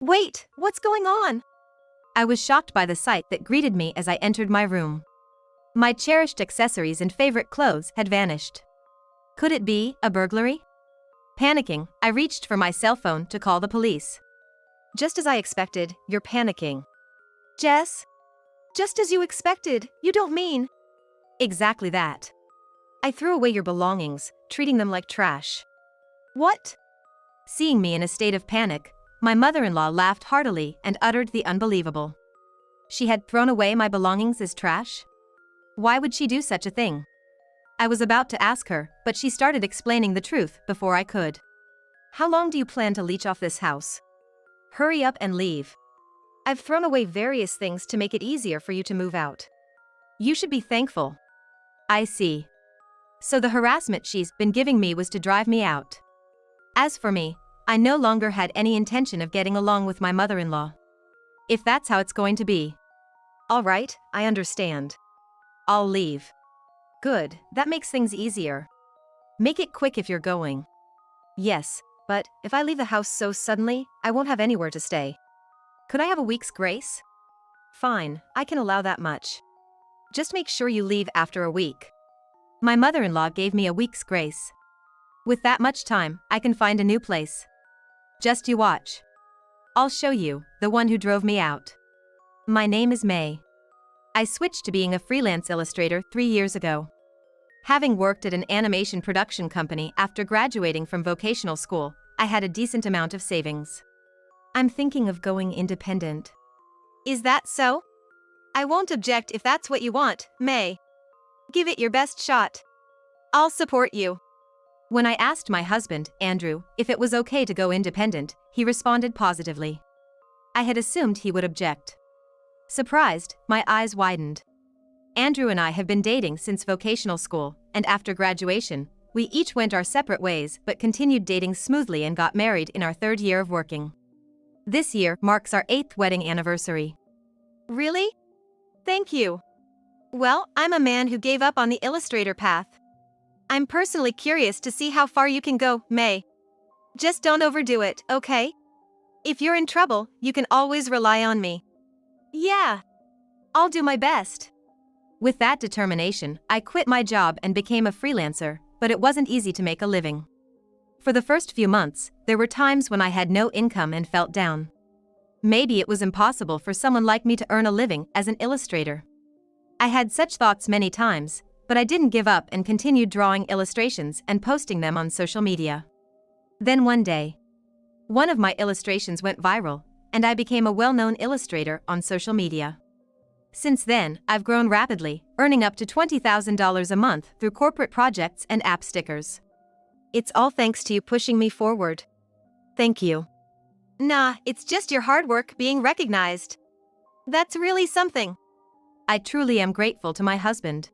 Wait, what's going on? I was shocked by the sight that greeted me as I entered my room. My cherished accessories and favorite clothes had vanished. Could it be a burglary? Panicking, I reached for my cell phone to call the police. Just as I expected, you're panicking. Jess? Just as you expected, you don't mean. Exactly that. I threw away your belongings, treating them like trash. What? Seeing me in a state of panic, my mother-in-law laughed heartily and uttered the unbelievable. She had thrown away my belongings as trash? Why would she do such a thing? I was about to ask her, but she started explaining the truth before I could. How long do you plan to leech off this house? Hurry up and leave. I've thrown away various things to make it easier for you to move out. You should be thankful. I see. So the harassment she's been giving me was to drive me out. As for me, I no longer had any intention of getting along with my mother-in-law. If that's how it's going to be. All right, I understand. I'll leave. Good, that makes things easier. Make it quick if you're going. Yes, but if I leave the house so suddenly, I won't have anywhere to stay. Could I have a week's grace? Fine, I can allow that much. Just make sure you leave after a week. My mother-in-law gave me a week's grace. With that much time, I can find a new place. Just you watch. I'll show you, the one who drove me out. My name is May. I switched to being a freelance illustrator 3 years ago. Having worked at an animation production company after graduating from vocational school, I had a decent amount of savings. I'm thinking of going independent. Is that so? I won't object if that's what you want, May. Give it your best shot. I'll support you. When I asked my husband, Andrew, if it was okay to go independent, he responded positively. I had assumed he would object. Surprised, my eyes widened. Andrew and I have been dating since vocational school, and after graduation, we each went our separate ways but continued dating smoothly and got married in our 3rd year of working. This year marks our 8th wedding anniversary. Really? Thank you. Well, I'm a man who gave up on the illustrator path. I'm personally curious to see how far you can go, May. Just don't overdo it, okay? If you're in trouble, you can always rely on me. Yeah. I'll do my best. With that determination, I quit my job and became a freelancer, but it wasn't easy to make a living. For the first few months, there were times when I had no income and felt down. Maybe it was impossible for someone like me to earn a living as an illustrator. I had such thoughts many times, but I didn't give up and continued drawing illustrations and posting them on social media. Then one day, one of my illustrations went viral, and I became a well-known illustrator on social media. Since then, I've grown rapidly, earning up to $20,000 a month through corporate projects and app stickers. It's all thanks to you pushing me forward. Thank you. Nah, it's just your hard work being recognized. That's really something. I truly am grateful to my husband.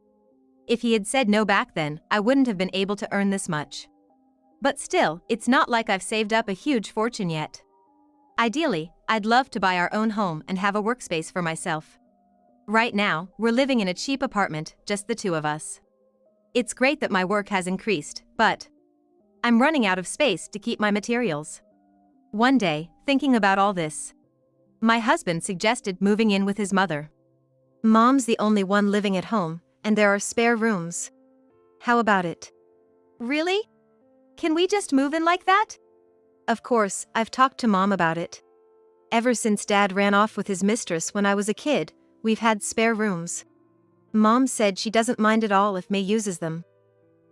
If he had said no back then, I wouldn't have been able to earn this much. But still, it's not like I've saved up a huge fortune yet. Ideally, I'd love to buy our own home and have a workspace for myself. Right now, we're living in a cheap apartment, just the two of us. It's great that my work has increased, but I'm running out of space to keep my materials. One day, thinking about all this, my husband suggested moving in with his mother. Mom's the only one living at home, and there are spare rooms. How about it? Really? Can we just move in like that? Of course, I've talked to Mom about it. Ever since Dad ran off with his mistress when I was a kid, we've had spare rooms. Mom said she doesn't mind at all if May uses them.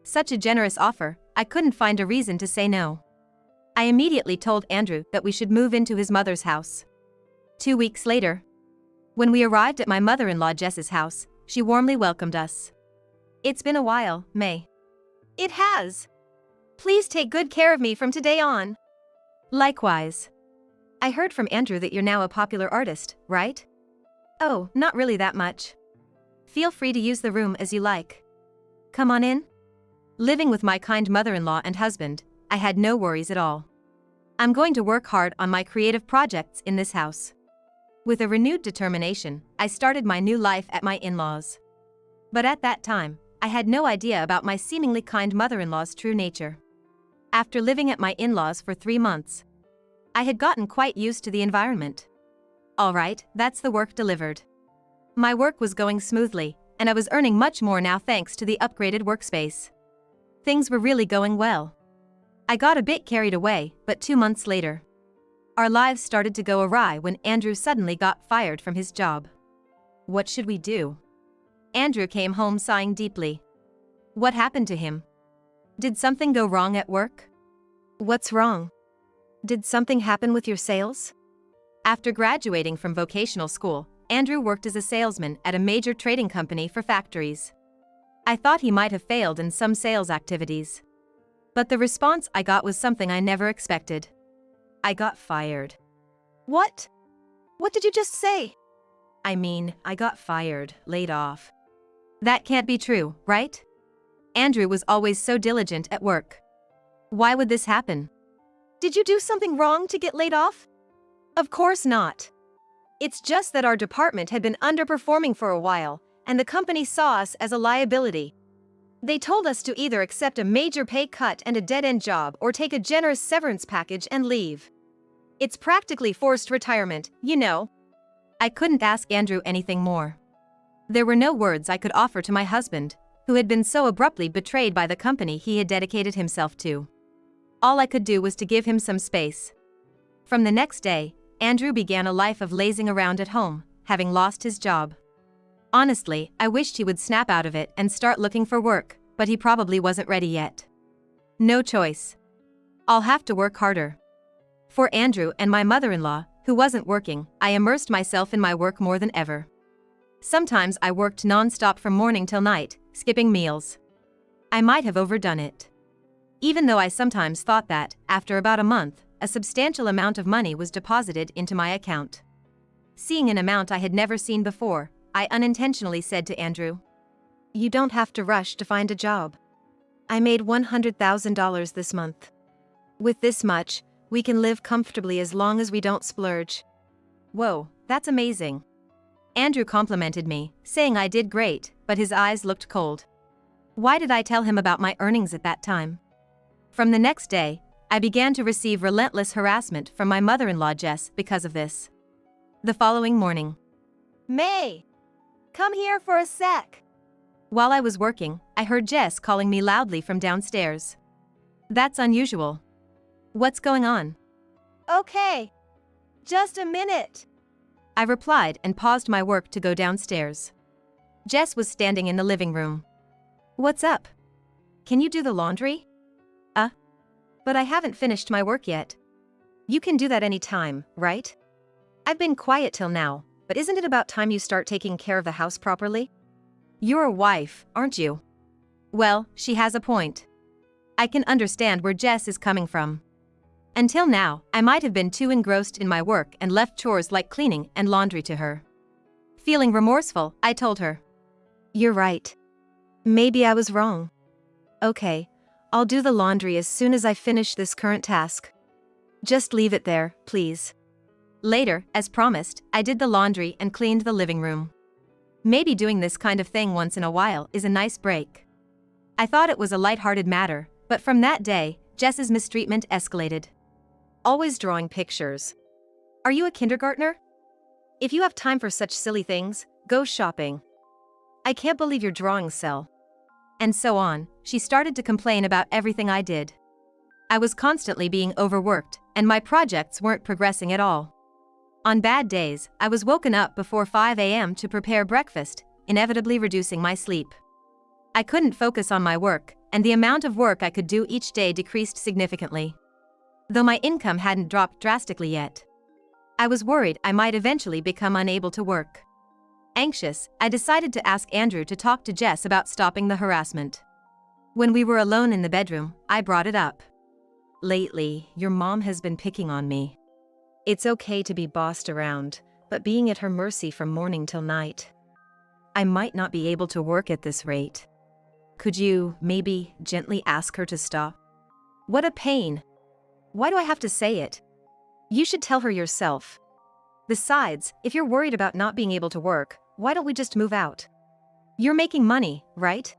Such a generous offer, I couldn't find a reason to say no. I immediately told Andrew that we should move into his mother's house. 2 weeks later, when we arrived at my mother-in-law Jess's house, she warmly welcomed us. It's been a while, May. It has. Please take good care of me from today on. Likewise. I heard from Andrew that you're now a popular artist, right? Oh, not really that much. Feel free to use the room as you like. Come on in. Living with my kind mother-in-law and husband, I had no worries at all. I'm going to work hard on my creative projects in this house. With a renewed determination, I started my new life at my in-laws. But at that time, I had no idea about my seemingly kind mother-in-law's true nature. After living at my in-laws for 3 months, I had gotten quite used to the environment. All right, that's the work delivered. My work was going smoothly, and I was earning much more now thanks to the upgraded workspace. Things were really going well. I got a bit carried away, but 2 months later, our lives started to go awry when Andrew suddenly got fired from his job. What should we do? Andrew came home sighing deeply. What happened to him? Did something go wrong at work? What's wrong? Did something happen with your sales? After graduating from vocational school, Andrew worked as a salesman at a major trading company for factories. I thought he might have failed in some sales activities. But the response I got was something I never expected. I got fired. What? What did you just say? I mean, I got fired, laid off. That can't be true, right? Andrew was always so diligent at work. Why would this happen? Did you do something wrong to get laid off? Of course not. It's just that our department had been underperforming for a while, and the company saw us as a liability. They told us to either accept a major pay cut and a dead-end job or take a generous severance package and leave. It's practically forced retirement, you know. I couldn't ask Andrew anything more. There were no words I could offer to my husband, who had been so abruptly betrayed by the company he had dedicated himself to. All I could do was to give him some space. From the next day, Andrew began a life of lazing around at home, having lost his job. Honestly, I wished he would snap out of it and start looking for work, but he probably wasn't ready yet. No choice. I'll have to work harder. For Andrew and my mother-in-law, who wasn't working, I immersed myself in my work more than ever. Sometimes I worked non-stop from morning till night, skipping meals. I might have overdone it. Even though I sometimes thought that, after about a month, a substantial amount of money was deposited into my account. Seeing an amount I had never seen before, I unintentionally said to Andrew, "You don't have to rush to find a job. I made $100,000 this month. With this much, we can live comfortably as long as we don't splurge." Whoa, that's amazing. Andrew complimented me, saying I did great, but his eyes looked cold. Why did I tell him about my earnings at that time? From the next day, I began to receive relentless harassment from my mother-in-law Jess because of this. The following morning, "May, come here for a sec." While I was working, I heard Jess calling me loudly from downstairs. That's unusual. What's going on? "Okay. Just a minute." I replied and paused my work to go downstairs. Jess was standing in the living room. What's up? Can you do the laundry? But I haven't finished my work yet. You can do that any time, right? I've been quiet till now, but isn't it about time you start taking care of the house properly? You're a wife, aren't you? Well, she has a point. I can understand where Jess is coming from. Until now, I might have been too engrossed in my work and left chores like cleaning and laundry to her. Feeling remorseful, I told her. "You're right. Maybe I was wrong. Okay, I'll do the laundry as soon as I finish this current task. Just leave it there, please." Later, as promised, I did the laundry and cleaned the living room. Maybe doing this kind of thing once in a while is a nice break. I thought it was a light-hearted matter, but from that day, Jess's mistreatment escalated. Always drawing pictures. Are you a kindergartner? If you have time for such silly things, go shopping. I can't believe your drawings sell. And so on, she started to complain about everything I did. I was constantly being overworked, and my projects weren't progressing at all. On bad days, I was woken up before 5 a.m. to prepare breakfast, inevitably reducing my sleep. I couldn't focus on my work, and the amount of work I could do each day decreased significantly. Though my income hadn't dropped drastically yet. I was worried I might eventually become unable to work. Anxious, I decided to ask Andrew to talk to Jess about stopping the harassment. When we were alone in the bedroom, I brought it up. "Lately, your mom has been picking on me. It's okay to be bossed around, but being at her mercy from morning till night. I might not be able to work at this rate. Could you, maybe, gently ask her to stop?" What a pain. Why do I have to say it? You should tell her yourself. Besides, if you're worried about not being able to work, why don't we just move out? You're making money, right?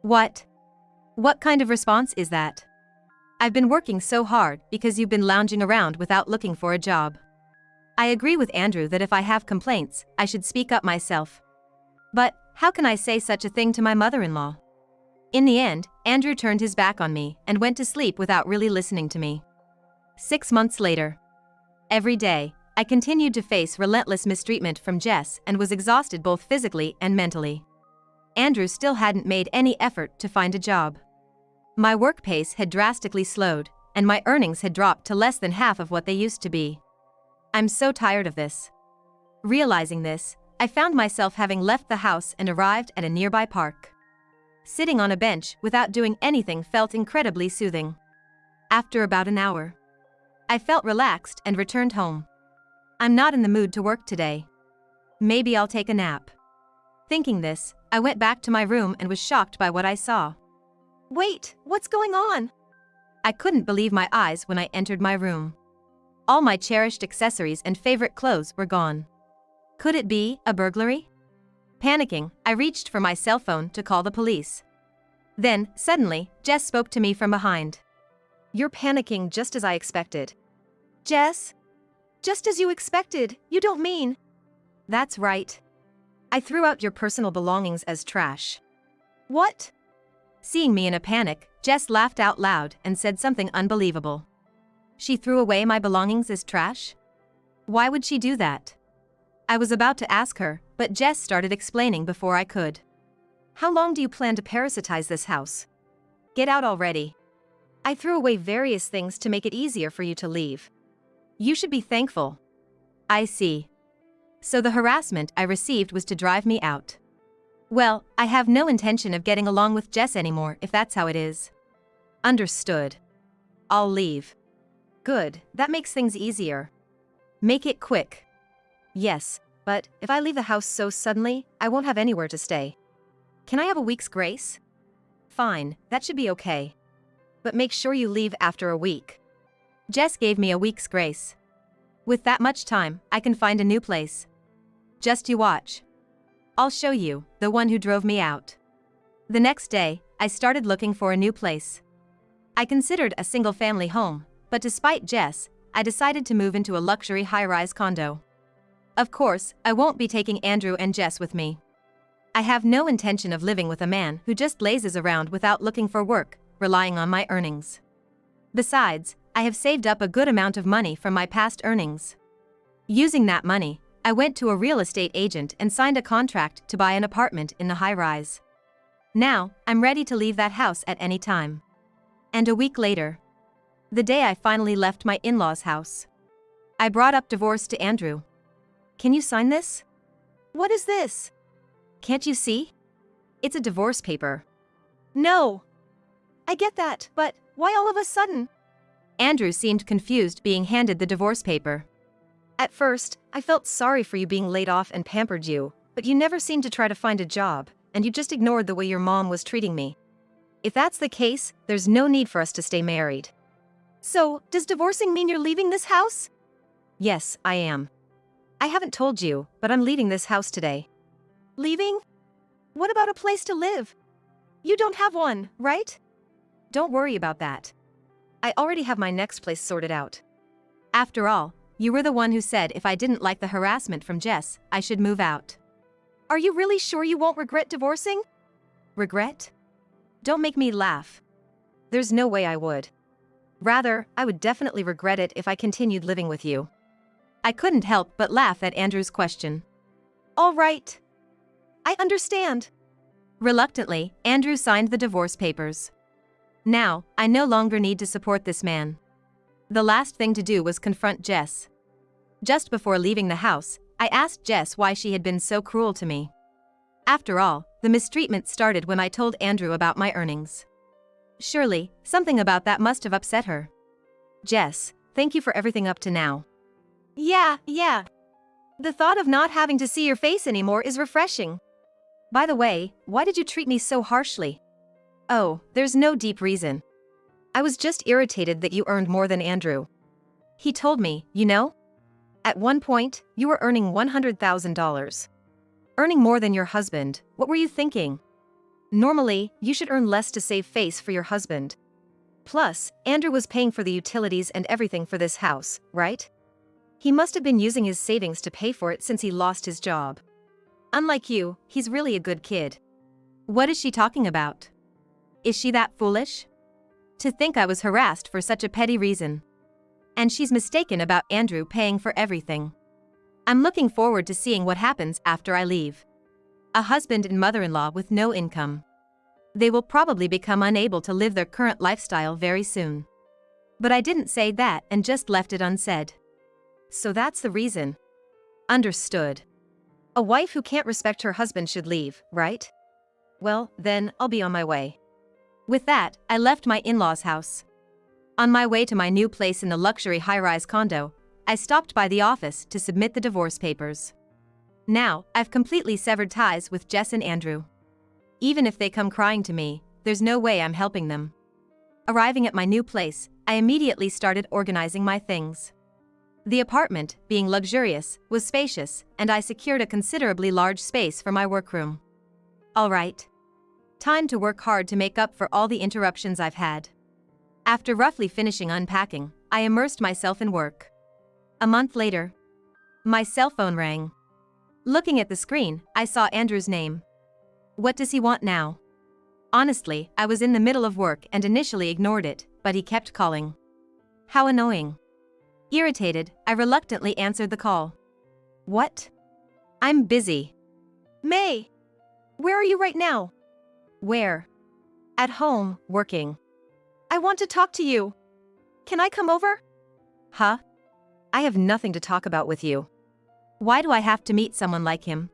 What? What kind of response is that? I've been working so hard because you've been lounging around without looking for a job. I agree with Andrew that if I have complaints, I should speak up myself. But how can I say such a thing to my mother-in-law? In the end, Andrew turned his back on me and went to sleep without really listening to me. 6 months later. Every day, I continued to face relentless mistreatment from Jess and was exhausted both physically and mentally. Andrew still hadn't made any effort to find a job. My work pace had drastically slowed, and my earnings had dropped to less than half of what they used to be. I'm so tired of this. Realizing this, I found myself having left the house and arrived at a nearby park. Sitting on a bench without doing anything felt incredibly soothing. After about an hour, I felt relaxed and returned home. I'm not in the mood to work today. Maybe I'll take a nap. Thinking this, I went back to my room and was shocked by what I saw. Wait, what's going on? I couldn't believe my eyes when I entered my room. All my cherished accessories and favorite clothes were gone. Could it be a burglary? Panicking, I reached for my cell phone to call the police. Then, suddenly, Jess spoke to me from behind. You're panicking just as I expected. Jess? Just as you expected, you don't mean? That's right. I threw out your personal belongings as trash. What? Seeing me in a panic, Jess laughed out loud and said something unbelievable. She threw away my belongings as trash? Why would she do that? I was about to ask her, but Jess started explaining before I could. How long do you plan to parasitize this house? Get out already. I threw away various things to make it easier for you to leave. You should be thankful. I see. So the harassment I received was to drive me out. Well, I have no intention of getting along with Jess anymore if that's how it is. Understood. I'll leave. Good, that makes things easier. Make it quick. Yes, but if I leave the house so suddenly, I won't have anywhere to stay. Can I have a week's grace? Fine, that should be okay. But make sure you leave after a week. Jess gave me a week's grace. With that much time, I can find a new place. Just you watch. I'll show you, the one who drove me out. The next day, I started looking for a new place. I considered a single-family home, but despite Jess, I decided to move into a luxury high-rise condo. Of course, I won't be taking Andrew and Jess with me. I have no intention of living with a man who just lazes around without looking for work, relying on my earnings. Besides, I have saved up a good amount of money from my past earnings. Using that money, I went to a real estate agent and signed a contract to buy an apartment in the high-rise. Now, I'm ready to leave that house at any time. And a week later, the day I finally left my in-laws' house, I brought up divorce to Andrew. Can you sign this? What is this? Can't you see? It's a divorce paper. No. I get that, but why all of a sudden? Andrew seemed confused being handed the divorce paper. At first, I felt sorry for you being laid off and pampered you, but you never seemed to try to find a job, and you just ignored the way your mom was treating me. If that's the case, there's no need for us to stay married. So, does divorcing mean you're leaving this house? Yes, I am. I haven't told you, but I'm leaving this house today. Leaving? What about a place to live? You don't have one, right? Don't worry about that. I already have my next place sorted out. After all, you were the one who said if I didn't like the harassment from Jess, I should move out. Are you really sure you won't regret divorcing? Regret? Don't make me laugh. There's no way I would. Rather, I would definitely regret it if I continued living with you. I couldn't help but laugh at Andrew's question. All right. I understand. Reluctantly, Andrew signed the divorce papers. Now, I no longer need to support this man. The last thing to do was confront Jess. Just before leaving the house, I asked Jess why she had been so cruel to me. After all, the mistreatment started when I told Andrew about my earnings. Surely, something about that must have upset her. Jess, thank you for everything up to now. Yeah. The thought of not having to see your face anymore is refreshing. By the way, why did you treat me so harshly? Oh, there's no deep reason. I was just irritated that you earned more than Andrew. He told me, you know? At one point, you were earning $100,000. Earning more than your husband, what were you thinking? Normally, you should earn less to save face for your husband. Plus, Andrew was paying for the utilities and everything for this house, right? He must have been using his savings to pay for it since he lost his job. Unlike you, he's really a good kid. What is she talking about? Is she that foolish? To think I was harassed for such a petty reason. And she's mistaken about Andrew paying for everything. I'm looking forward to seeing what happens after I leave. A husband and mother-in-law with no income. They will probably become unable to live their current lifestyle very soon. But I didn't say that and just left it unsaid. So that's the reason. Understood. A wife who can't respect her husband should leave, right? Well, then, I'll be on my way. With that, I left my in-laws' house. On my way to my new place in the luxury high-rise condo, I stopped by the office to submit the divorce papers. Now, I've completely severed ties with Jess and Andrew. Even if they come crying to me, there's no way I'm helping them. Arriving at my new place, I immediately started organizing my things. The apartment, being luxurious, was spacious, and I secured a considerably large space for my workroom. All right. Time to work hard to make up for all the interruptions I've had. After roughly finishing unpacking, I immersed myself in work. A month later, my cell phone rang. Looking at the screen, I saw Andrew's name. What does he want now? Honestly, I was in the middle of work and initially ignored it, but he kept calling. How annoying. Irritated, I reluctantly answered the call. What? I'm busy. May! Where are you right now? Where? At home, working. I want to talk to you. Can I come over? Huh? I have nothing to talk about with you. Why do I have to meet someone like him?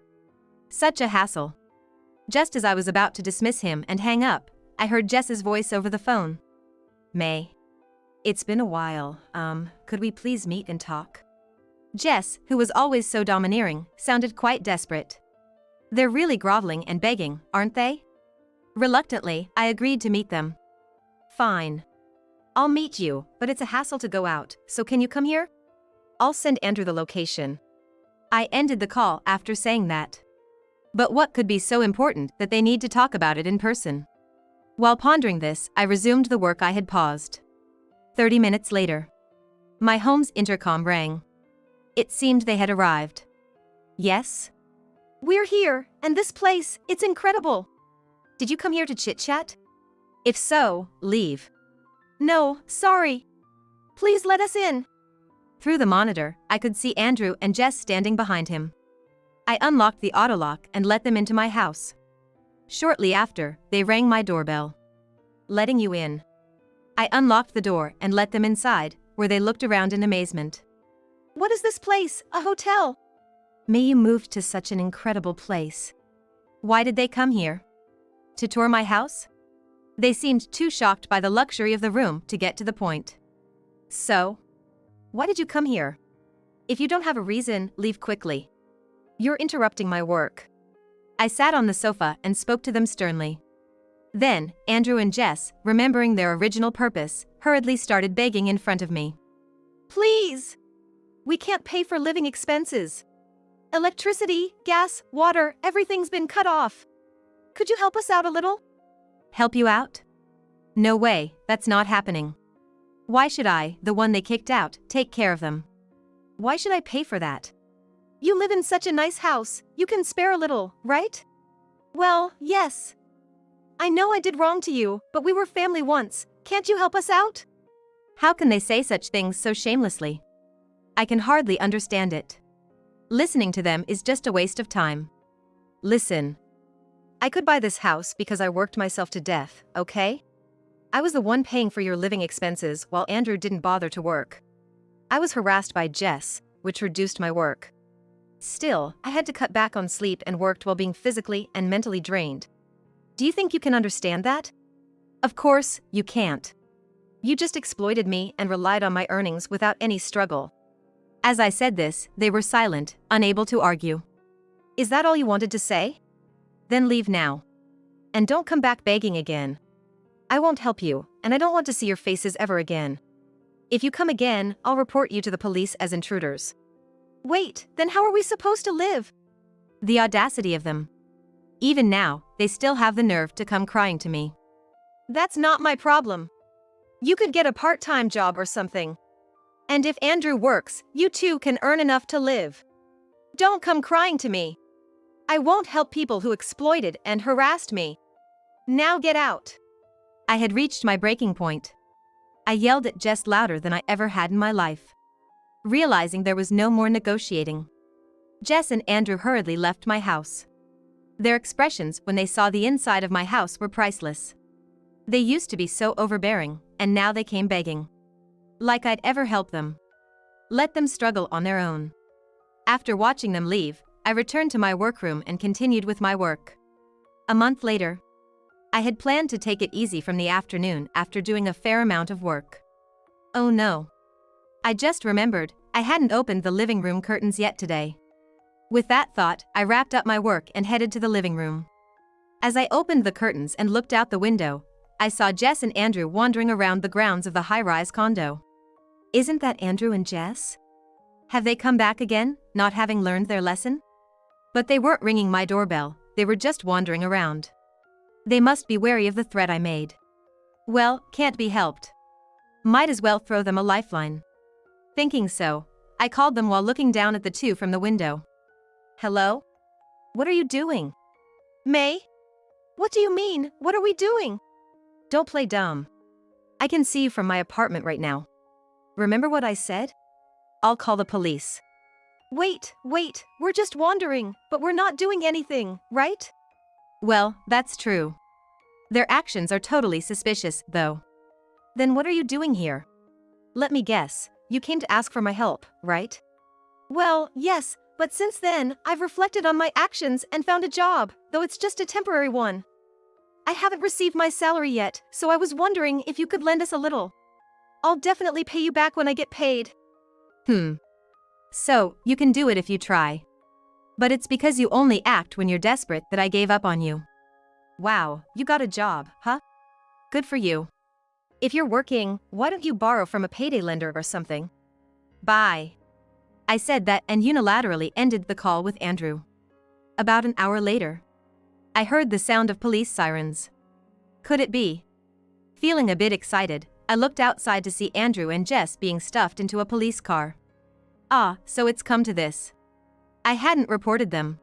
Such a hassle. Just as I was about to dismiss him and hang up, I heard Jess's voice over the phone. May. It's been a while, could we please meet and talk? Jess, who was always so domineering, sounded quite desperate. They're really groveling and begging, aren't they? Reluctantly, I agreed to meet them. Fine. I'll meet you, but it's a hassle to go out, so can you come here? I'll send Andrew the location. I ended the call after saying that. But what could be so important that they need to talk about it in person? While pondering this, I resumed the work I had paused. 30 minutes later, my home's intercom rang. It seemed they had arrived. Yes? We're here, and this place, it's incredible. Did you come here to chit-chat? If so, leave. No, sorry. Please let us in. Through the monitor, I could see Andrew and Jess standing behind him. I unlocked the autolock and let them into my house. Shortly after, they rang my doorbell. Letting you in. I unlocked the door and let them inside, where they looked around in amazement. What is this place? A hotel? May you moved to such an incredible place. Why did they come here? To tour my house? They seemed too shocked by the luxury of the room to get to the point. So? Why did you come here? If you don't have a reason, leave quickly. You're interrupting my work. I sat on the sofa and spoke to them sternly. Then, Andrew and Jess, remembering their original purpose, hurriedly started begging in front of me. Please! We can't pay for living expenses. Electricity, gas, water, everything's been cut off. Could you help us out a little? Help you out? No way, that's not happening. Why should I, the one they kicked out, take care of them? Why should I pay for that? You live in such a nice house, you can spare a little, right? Well, yes. I know I did wrong to you, but we were family once. Can't you help us out? How can they say such things so shamelessly? I can hardly understand it. Listening to them is just a waste of time. Listen. I could buy this house because I worked myself to death, okay? I was the one paying for your living expenses while Andrew didn't bother to work. I was harassed by Jess, which reduced my work. Still, I had to cut back on sleep and worked while being physically and mentally drained. Do you think you can understand that? Of course, you can't. You just exploited me and relied on my earnings without any struggle. As I said this, they were silent, unable to argue. Is that all you wanted to say? Then leave now. And don't come back begging again. I won't help you, and I don't want to see your faces ever again. If you come again, I'll report you to the police as intruders. Wait, then how are we supposed to live? The audacity of them. Even now, they still have the nerve to come crying to me. That's not my problem. You could get a part-time job or something. And if Andrew works, you too can earn enough to live. Don't come crying to me. I won't help people who exploited and harassed me. Now get out. I had reached my breaking point. I yelled at Jess louder than I ever had in my life. Realizing there was no more negotiating, Jess and Andrew hurriedly left my house. Their expressions when they saw the inside of my house were priceless. They used to be so overbearing, and now they came begging. Like I'd ever help them. Let them struggle on their own. After watching them leave, I returned to my workroom and continued with my work. A month later, I had planned to take it easy from the afternoon after doing a fair amount of work. Oh no. I just remembered, I hadn't opened the living room curtains yet today. With that thought, I wrapped up my work and headed to the living room. As I opened the curtains and looked out the window, I saw Jess and Andrew wandering around the grounds of the high-rise condo. Isn't that Andrew and Jess? Have they come back again, not having learned their lesson? But they weren't ringing my doorbell, they were just wandering around. They must be wary of the threat I made. Well, can't be helped. Might as well throw them a lifeline. Thinking so, I called them while looking down at the two from the window. Hello? What are you doing? May? What do you mean? What are we doing? Don't play dumb. I can see you from my apartment right now. Remember what I said? I'll call the police. Wait, we're just wandering, but we're not doing anything, right? Well, that's true. Their actions are totally suspicious, though. Then what are you doing here? Let me guess, you came to ask for my help, right? Well, yes, but since then, I've reflected on my actions and found a job, though it's just a temporary one. I haven't received my salary yet, so I was wondering if you could lend us a little. I'll definitely pay you back when I get paid. So, you can do it if you try. But it's because you only act when you're desperate that I gave up on you. Wow, you got a job, huh? Good for you. If you're working, why don't you borrow from a payday lender or something? Bye. I said that and unilaterally ended the call with Andrew. About an hour later, I heard the sound of police sirens. Could it be? Feeling a bit excited, I looked outside to see Andrew and Jess being stuffed into a police car. Ah, so it's come to this. I hadn't reported them.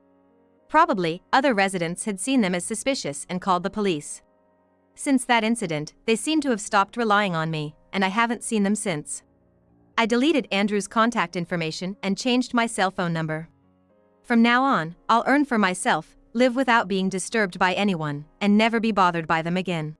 Probably, other residents had seen them as suspicious and called the police. Since that incident, they seem to have stopped relying on me, and I haven't seen them since. I deleted Andrew's contact information and changed my cell phone number. From now on, I'll earn for myself, live without being disturbed by anyone, and never be bothered by them again.